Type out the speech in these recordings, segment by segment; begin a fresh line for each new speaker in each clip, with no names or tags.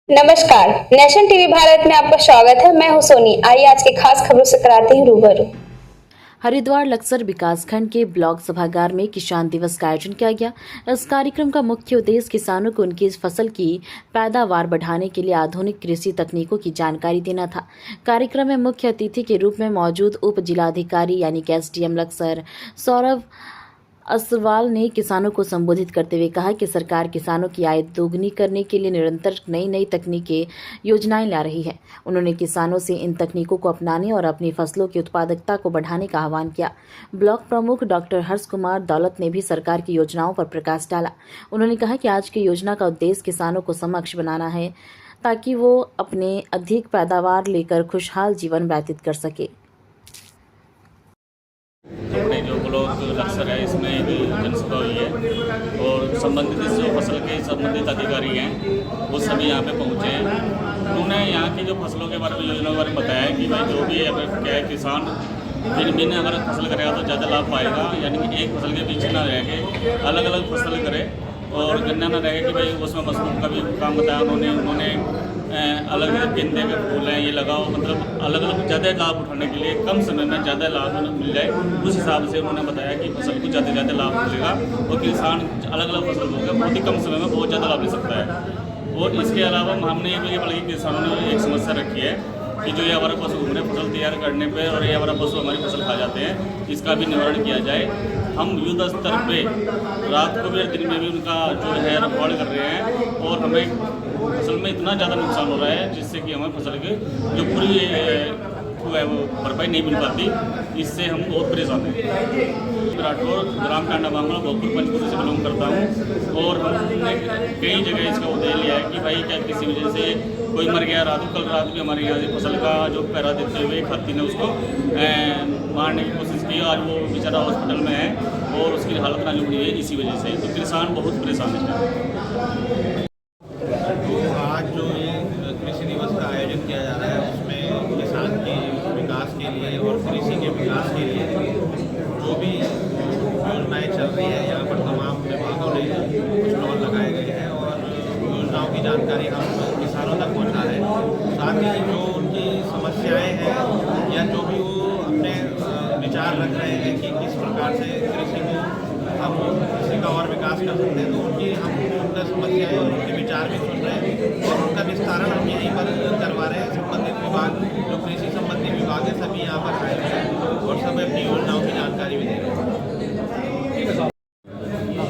नमस्कार। Nation TV Bharat में आपका स्वागत है। मैं हूं सोनी। आइए आज के खास खबरों से कराते हैं रूबरू।
हरिद्वार लक्सर विकासखंड के ब्लॉक सभागार में किसान दिवस का आयोजन किया गया। इस कार्यक्रम का मुख्य उद्देश्य किसानों को उनकी फसल की पैदावार बढ़ाने के लिए आधुनिक कृषि तकनीकों की जानकारी देना था। कार्यक्रम में मुख्य अतिथि के रूप में मौजूद उप जिलाधिकारी यानी कि एसडीएम लक्सर सौरभ असरवाल ने किसानों को संबोधित करते हुए कहा कि सरकार किसानों की आय दोगुनी करने के लिए निरंतर नई नई तकनीकें योजनाएं ला रही है। उन्होंने किसानों से इन तकनीकों को अपनाने और अपनी फसलों की उत्पादकता को बढ़ाने का आह्वान किया। ब्लॉक प्रमुख डॉक्टर हर्ष कुमार दौलत ने भी सरकार की योजनाओं पर प्रकाश डाला। उन्होंने कहा कि आज की योजना का उद्देश्य किसानों को सक्षम बनाना है ताकि वो अपने अधिक पैदावार लेकर खुशहाल जीवन व्यतीत कर सके।
अपने जो ब्लॉक लक्सर है इसमें भी जनसभा हुई है और संबंधित जो फसल के संबंधित अधिकारी हैं वो सभी यहाँ पे पहुँचे हैं। उन्होंने यहाँ की जो फसलों के बारे में योजनाओं के बारे में बताया कि भाई जो भी अगर क्या है किसान दिन अगर फसल करेगा तो ज़्यादा लाभ पाएगा, यानी कि एक फसल के पीछे ना रह के अलग अलग फसल करे और गन्ना ना रहे कि भाई उसमें मशरूम का भी काम बताया उन्होंने अलग गेंदे के फूल हैं ये लगाओ, मतलब अलग अलग ज़्यादा लाभ उठाने के लिए कम समय में ज़्यादा लाभ मिल जाए उस हिसाब से उन्होंने बताया कि फसल को ज़्यादा से ज़्यादा लाभ मिलेगा और किसान अलग अलग फसल होगा बहुत ही कम समय में बहुत ज़्यादा लाभ ले सकता है। और इसके अलावा हमने ये बल्कि किसानों ने एक समस्या रखी है कि जो ये हमारा पशु घूम रहे फसल तैयार करने पे और ये हमारा पशु हमारी फसल खा जाते हैं, इसका भी निवारण किया जाए। हम युद्ध स्तर पे रात को भी और दिन में भी उनका जो है रखवाड़ कर रहे हैं और हमें फसल में इतना ज़्यादा नुकसान हो रहा है जिससे कि हमें फसल के जो पूरी है वो भरपाई नहीं मिल पाती, इससे हम बहुत परेशान हैं। राठौर ग्राम टांडा मामला भोजपुर पंचपुर से बिलोंग करता हूँ और हमने कई जगह इसका उद्देश्य लिया है कि भाई क्या किसी वजह से कोई मर गया रात कल रात भी हमारे यहाँ से फसल का जो पैरा देते हुए खाती ने उसको मारने की कोशिश की। आज वो बेचारा हॉस्पिटल में है और उसकी हालत नाजुक हुई है इसी वजह से, तो किसान बहुत परेशान है।
आज जो ये कृषि दिवस का आयोजन किया जा रहा है उसमें किसान के विकास के लिए और कृषि के विकास के लिए जो भी योजनाएं चल रही है यहाँ पर तमाम विभागों ने स्टॉल लगाए गए हैं और योजनाओं की जानकारी हम किसानों तक पहुँचा रहे हैं। साथ ही जो उनकी समस्याएं हैं या जो भी वो अपने विचार रख रहे हैं कि किस प्रकार से कृषि को हम कृषि का और विकास कर सकते हैं, तो उनकी हम उनका समस्याएं और उनके विचार भी सुन रहे हैं और उनका निस्तारण हम यहीं पर करवा रहे हैं। संबंधित विभाग जो कृषि संबंधी विभाग है सभी यहाँ पर आए हुए हैं और सब अपनी योजनाओं की जानकारी भी दे रहे हैं।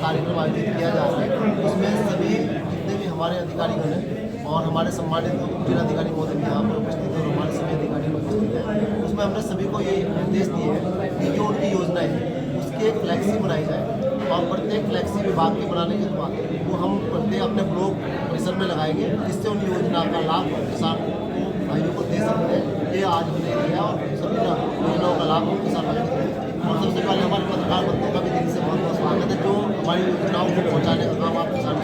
कार्यक्रम आयोजित किया जा रहा है उसमें सभी जितने भी हमारे अधिकारीगण हैं और हमारे सम्मानित जिलाधिकारी महोदय भी यहाँ पर उपस्थित है और हमारे सभी अधिकारी उपस्थित हैं। उसमें हमने सभी को ये निर्देश दिए हैं कि जो उनकी योजनाएं हैं उसकी एक फ्लैक्सी बनाई जाए और प्रत्येक फ्लैक्सी विभाग के बनाने के बाद वो हम प्रत्येक अपने ब्लॉक परिसर में लगाएंगे जिससे उन योजना का लाभ किसान को भाइयों को दे सकते हैं। ये आज हमने किया और सभी योजनाओं का लाभ हम किसान भाइयों को देते हैं। और सबसे पहले हमारे पत्रकार बंधुओं का भी दिल से बहुत बहुत स्वागत है जो हमारी योजनाओं को पहुँचाने का काम आप किसान